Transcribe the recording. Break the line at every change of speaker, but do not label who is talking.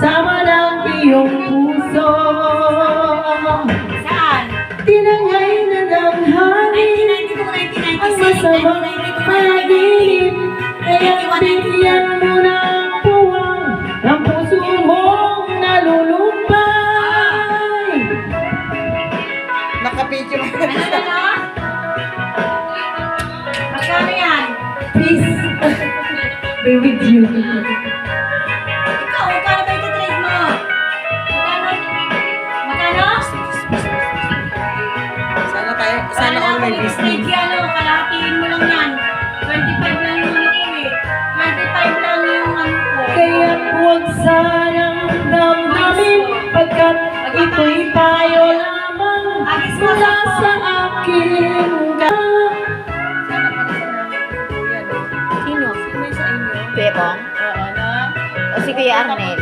sama ng iyong puso.
Saan?
Tinangay na ng hangin
1992,
ang masamang panaginip, kaya bigyan mo ng puwang ang puso mong nalulumbay.
Nakapidyo mo.
Ano? Magkano yan?
Please, be with you.
Ikaw, magkano ba iti-trade mo? Magkano?
Sana all may business.
Ano, kalahatiin mo lang yan. 25 lang yung ano ko eh. 25 lang yung ano ko.
Kaya huwag sanang damdamin, pagkat ito'y payo lamang mula sa akin ka.
Sana pa na sinabi ko yan.
Sino?
May sa inyo.
Bebong?
Oo na.
O si Kuya Arnel?